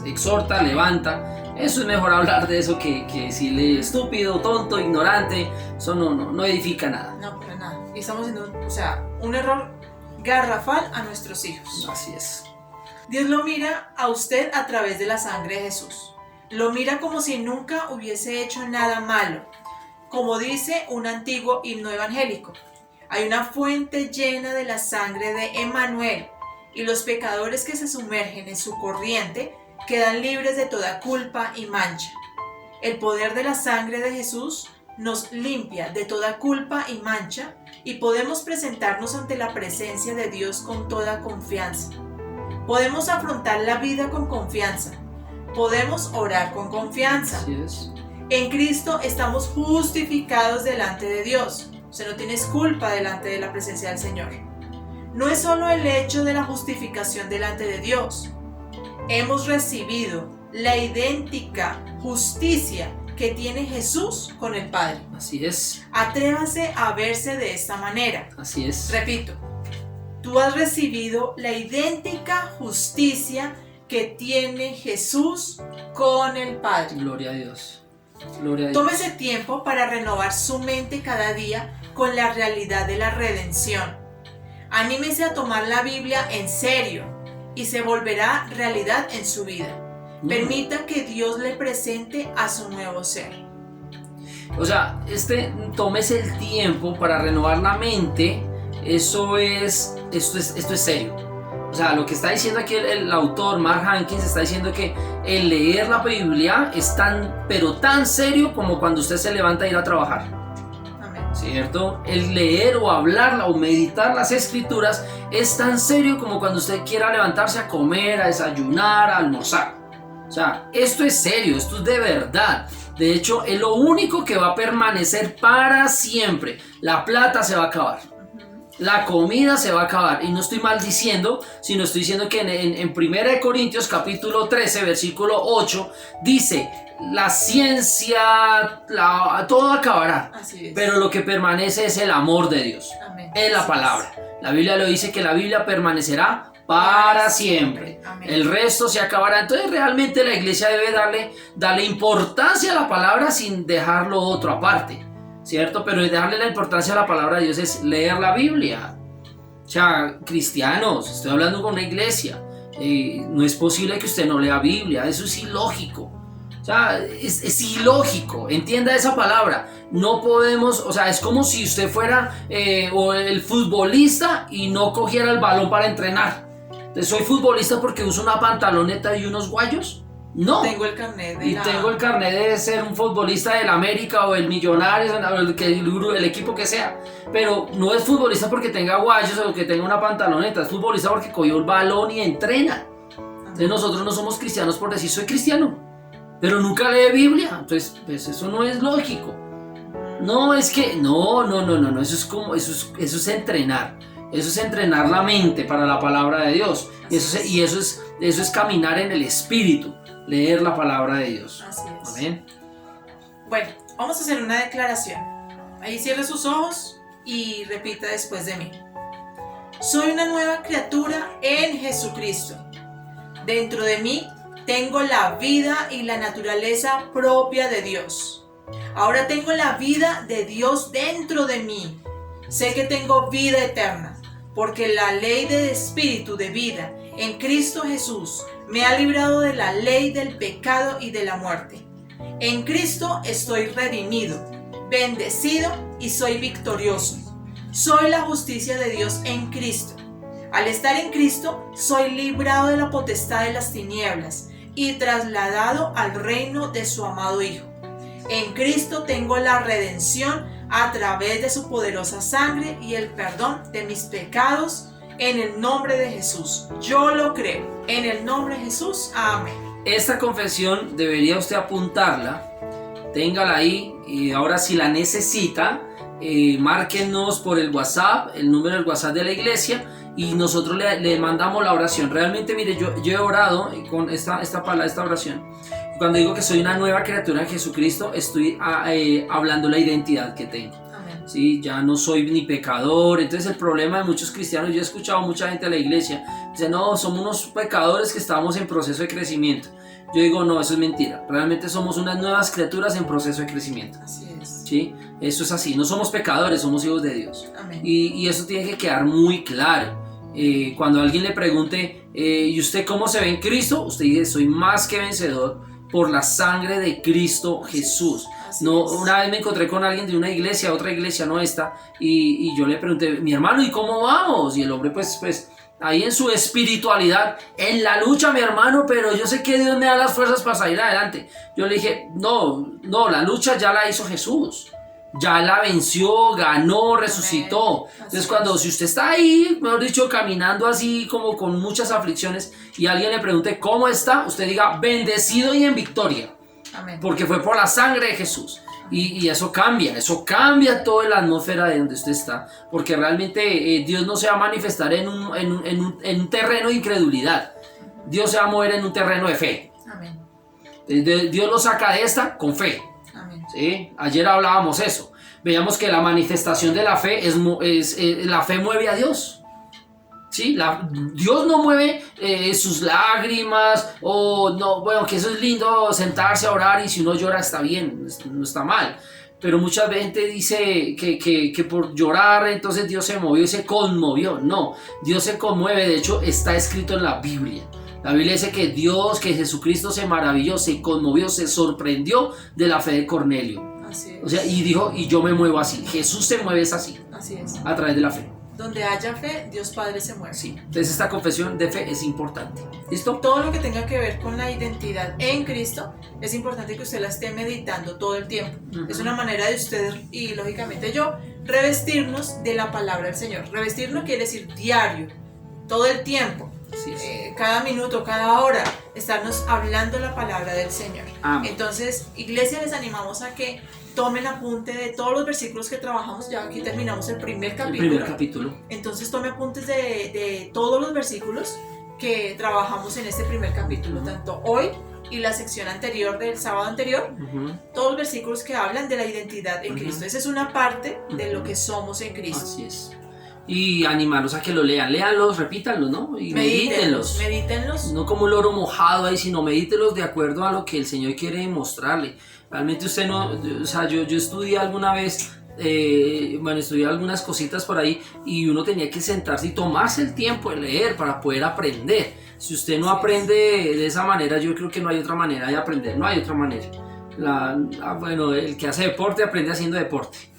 exhorta, levanta. Eso es mejor hablar de eso que decirle estúpido, tonto, ignorante. Eso no edifica nada. No, para nada. Y estamos haciendo un error garrafal a nuestros hijos. Así es. Dios lo mira a usted a través de la sangre de Jesús. Lo mira como si nunca hubiese hecho nada malo. Como dice un antiguo himno evangélico, hay una fuente llena de la sangre de Emmanuel, y los pecadores que se sumergen en su corriente quedan libres de toda culpa y mancha. El poder de la sangre de Jesús nos limpia de toda culpa y mancha, y podemos presentarnos ante la presencia de Dios con toda confianza. Podemos afrontar la vida con confianza. Podemos orar con confianza. Así es. En Cristo estamos justificados delante de Dios. O sea, no tienes culpa delante de la presencia del Señor. No es solo el hecho de la justificación delante de Dios. Hemos recibido la idéntica justicia que tiene Jesús con el Padre. Así es. Atrévase a verse de esta manera. Así es. Repito, tú has recibido la idéntica justicia que tiene Jesús con el Padre. Gloria a Dios. Gloria a Dios. Tómese tiempo para renovar su mente cada día con la realidad de la redención. Anímese a tomar la Biblia en serio y se volverá realidad en su vida. Permita que Dios le presente a su nuevo ser. O sea, tómese el tiempo para renovar la mente. Esto es serio. O sea, lo que está diciendo aquí el autor, Mark Hankins, está diciendo que el leer la Biblia es tan, pero tan serio como cuando usted se levanta a ir a trabajar. Amén. ¿Cierto? El leer o hablarla o meditar las escrituras es tan serio como cuando usted quiera levantarse a comer, a desayunar, a almorzar. O sea, esto es serio, esto es de verdad. De hecho, es lo único que va a permanecer para siempre. La plata se va a acabar. La comida se va a acabar. Y no estoy maldiciendo, sino estoy diciendo que en 1 Corintios capítulo 13, versículo 8, dice, la ciencia, todo acabará. Así es. Pero lo que permanece es el amor de Dios. Amén. Es la Así palabra. La Biblia lo dice, que la Biblia permanecerá para siempre. Amén. El resto se acabará. Entonces realmente la iglesia debe darle importancia a la palabra sin dejar lo otro aparte, ¿cierto? Pero darle la importancia a la palabra de Dios es leer la Biblia. O sea, cristianos, estoy hablando con una iglesia. No es posible que usted no lea Biblia. Eso es ilógico. O sea, es ilógico. Entienda esa palabra. No podemos, o sea, es como si usted fuera o el futbolista y no cogiera el balón para entrenar. Entonces, ¿soy futbolista porque uso una pantaloneta y unos guayos? No. Tengo el carnet de Tengo el carnet de ser un futbolista del América o el Millonarios, el equipo que sea. Pero no es futbolista porque tenga guayos o que tenga una pantaloneta. Es futbolista porque cogió el balón y entrena. Entonces nosotros no somos cristianos por decir soy cristiano, pero nunca lee Biblia. Entonces, pues eso no es lógico. No, es que no. Eso es entrenar. Eso es entrenar la mente para la palabra de Dios. Y eso es caminar en el espíritu. Leer la palabra de Dios. Así es. Amén. Bueno, vamos a hacer una declaración. Ahí cierre sus ojos y repita después de mí. Soy una nueva criatura en Jesucristo. Dentro de mí tengo la vida y la naturaleza propia de Dios. Ahora tengo la vida de Dios dentro de mí. Sé que tengo vida eterna, porque la ley del Espíritu de vida en Cristo Jesús me ha librado de la ley del pecado y de la muerte. En Cristo estoy redimido, bendecido y soy victorioso. Soy la justicia de Dios en Cristo. Al estar en Cristo, soy librado de la potestad de las tinieblas y trasladado al reino de su amado Hijo. En Cristo tengo la redención a través de su poderosa sangre y el perdón de mis pecados en el nombre de Jesús. Yo lo creo. En el nombre de Jesús. Amén. Esta confesión debería usted apuntarla, téngala ahí, y ahora si la necesita, márquenos por el WhatsApp, el número del WhatsApp de la iglesia, y nosotros le mandamos la oración. Realmente, mire, yo he orado con esta oración. Cuando digo que soy una nueva criatura en Jesucristo, estoy hablando la identidad que tengo. Amén. Sí, ya no soy ni pecador. Entonces el problema de muchos cristianos, yo he escuchado a mucha gente de la iglesia, dice, no, somos unos pecadores que estamos en proceso de crecimiento. Yo digo, no, eso es mentira. Realmente somos unas nuevas criaturas en proceso de crecimiento. Así es. ¿Sí? Eso es así. No somos pecadores, somos hijos de Dios. Amén. Y eso tiene que quedar muy claro. Cuando alguien le pregunte, ¿y usted cómo se ve en Cristo? Usted dice, soy más que vencedor por la sangre de Cristo Jesús. No, una vez me encontré con alguien de una iglesia, otra iglesia, no esta, y yo le pregunté, mi hermano, ¿y cómo vamos? Y el hombre pues ahí en su espiritualidad, en la lucha, mi hermano, pero yo sé que Dios me da las fuerzas para salir adelante. Yo le dije, no, la lucha ya la hizo Jesús. Ya la venció, ganó, resucitó. Entonces si usted está ahí, mejor dicho, caminando así como con muchas aflicciones y alguien le pregunte cómo está, usted diga bendecido y en victoria. Amén. Porque fue por la sangre de Jesús. Y eso cambia toda la atmósfera de donde usted está. Porque realmente Dios no se va a manifestar en un terreno de incredulidad. Dios se va a mover en un terreno de fe. Amén. Dios lo saca de esta con fe. ¿Sí? Ayer hablábamos eso. Veíamos que la manifestación de la fe la fe mueve a Dios. ¿Sí? Dios no mueve sus lágrimas bueno, que eso es lindo sentarse a orar y si uno llora está bien, no está mal. Pero mucha gente dice que por llorar entonces Dios se movió y se conmovió. No, Dios se conmueve, de hecho está escrito en la Biblia. La Biblia dice que que Jesucristo se maravilló, se conmovió, se sorprendió de la fe de Cornelio. Así es. O sea, y dijo, y yo me muevo así. Jesús se mueve así. Así es. A través de la fe. donde haya fe, Dios Padre se mueve. Sí, entonces esta confesión de fe es importante. ¿Listo? Todo lo que tenga que ver con la identidad en Cristo, es importante que usted la esté meditando todo el tiempo. Es una manera de usted y lógicamente yo revestirnos de la palabra del Señor. Revestirnos quiere decir diario, todo el tiempo. Así es. Cada minuto, cada hora, estarnos hablando la palabra del Señor. Amén. Entonces, iglesia, les animamos a que tomen apunte de todos los versículos que trabajamos. Ya aquí terminamos el primer capítulo. El primer capítulo. Entonces, tome apuntes de todos los versículos que trabajamos en este primer capítulo, tanto hoy y la sección anterior del sábado anterior, todos los versículos que hablan de la identidad en Cristo. Esa es una parte de lo que somos en Cristo. Así es. Y animarlos a que lo lean, léanlos, repítanlos, ¿no? Y medítenlos. Medítenlos. No como un loro mojado ahí, sino medítenlos de acuerdo a lo que el Señor quiere mostrarle. Realmente usted no, o sea, yo estudié alguna vez, estudié algunas cositas por ahí y uno tenía que sentarse y tomarse el tiempo de leer para poder aprender. Si usted no aprende de esa manera, yo creo que no hay otra manera de aprender, no hay otra manera. El que hace deporte aprende haciendo deporte.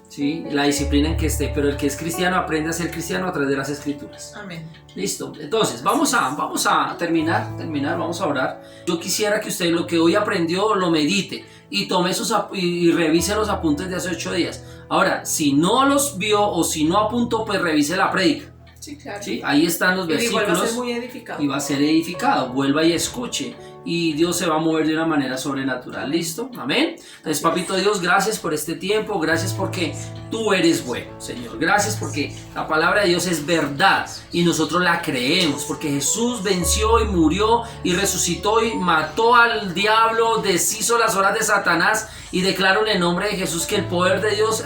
¿Sí? La disciplina en que esté, pero el que es cristiano aprende a ser cristiano a través de las escrituras. Amén. Listo, entonces vamos a terminar, vamos a orar. Yo quisiera que usted lo que hoy aprendió lo medite y tome y revise los apuntes de hace 8 días. Ahora, si no los vio o si no apuntó, pues revise la prédica. Sí, claro. ¿Sí? Ahí están los versículos. Igual va a ser muy edificado. Y va a ser edificado. Vuelva y escuche. Y Dios se va a mover de una manera sobrenatural. ¿Listo? Amén. Entonces, papito Dios, gracias por este tiempo. Gracias porque tú eres bueno, Señor. Gracias porque la palabra de Dios es verdad y nosotros la creemos. Porque Jesús venció y murió y resucitó y mató al diablo, deshizo las obras de Satanás. Y declaro en el nombre de Jesús que el poder de Dios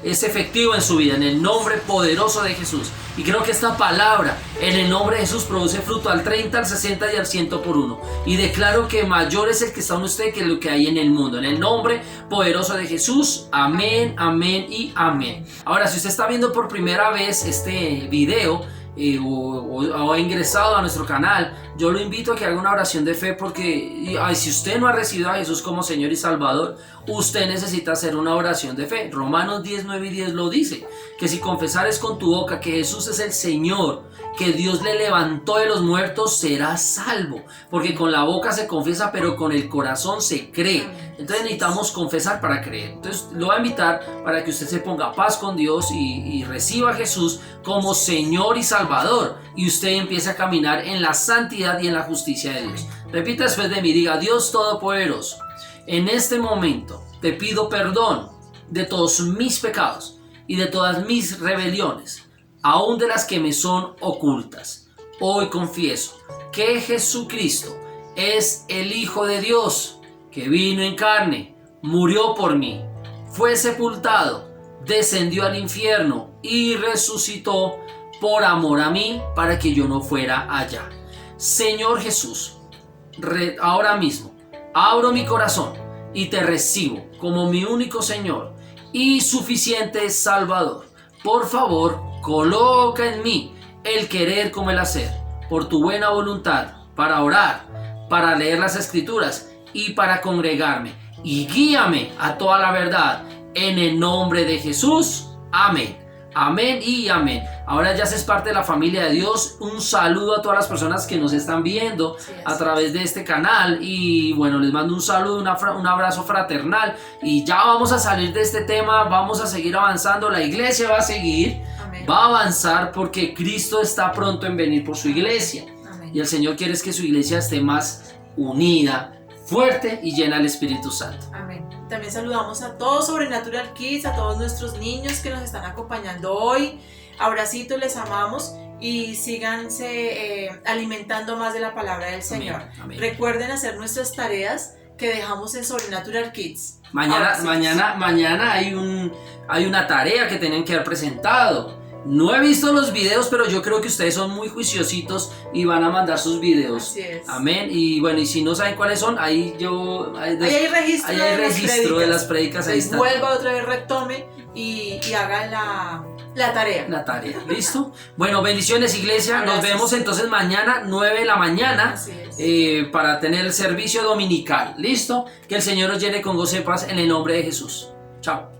es efectivo en su vida, en el nombre poderoso de Jesús. Y creo que esta palabra, en el nombre de Jesús, produce fruto al 30, al 60 y al 100 por uno. Y declaro que mayor es el que está en usted que lo que hay en el mundo. En el nombre poderoso de Jesús, amén, amén y amén. Ahora, si usted está viendo por primera vez este video, o ha ingresado a nuestro canal, yo lo invito a que haga una oración de fe porque si usted no ha recibido a Jesús como Señor y Salvador, usted necesita hacer una oración de fe. Romanos 10, 9 y 10 lo dice, que si confesares con tu boca que Jesús es el Señor, que Dios le levantó de los muertos, serás salvo, porque con la boca se confiesa pero con el corazón se cree. Entonces necesitamos confesar para creer. Entonces lo voy a invitar para que usted se ponga a paz con Dios y reciba a Jesús como Señor y Salvador, y usted empiece a caminar en la santidad y en la justicia de Dios. Repita después de mí, diga: Dios Todopoderoso, en este momento te pido perdón de todos mis pecados y de todas mis rebeliones, aún de las que me son ocultas. Hoy confieso que Jesucristo es el Hijo de Dios, que vino en carne, murió por mí, fue sepultado, descendió al infierno y resucitó por amor a mí para que yo no fuera allá. Señor Jesús, ahora mismo abro mi corazón y te recibo como mi único Señor y suficiente Salvador. Por favor, coloca en mí el querer como el hacer, por tu buena voluntad, para orar, para leer las Escrituras y para congregarme, y guíame a toda la verdad, en el nombre de Jesús. Amén. Amén y amén. Ahora ya haces parte de la familia de Dios. Un saludo a todas las personas que nos están viendo a través de este canal. Y bueno, les mando un saludo, un abrazo fraternal. Y ya vamos a salir de este tema. Vamos a seguir avanzando. La iglesia va a seguir. Amén. Va a avanzar porque Cristo está pronto en venir por su iglesia. Amén. Y el Señor quiere que su iglesia esté más unida, fuerte y llena del Espíritu Santo. Amén. También saludamos a todos Sobrenatural Kids, a todos nuestros niños que nos están acompañando hoy. Abracitos, les amamos y síganse alimentando más de la palabra del Señor. Amén. Amén. Recuerden hacer nuestras tareas que dejamos en Sobrenatural Kids. Mañana hay una tarea que tienen que haber presentado. No he visto los videos, pero yo creo que ustedes son muy juiciositos y van a mandar sus videos. Así es. Amén. Y bueno, y si no saben cuáles son, ahí hay registro de las prédicas. Ahí está. Vuelva otra vez, retome y haga la tarea. La tarea, ¿listo? Bueno, bendiciones, iglesia. Nos vemos entonces mañana, 9 de la mañana, para tener el servicio dominical. ¿Listo? Que el Señor nos llene con gozo y paz en el nombre de Jesús. Chao.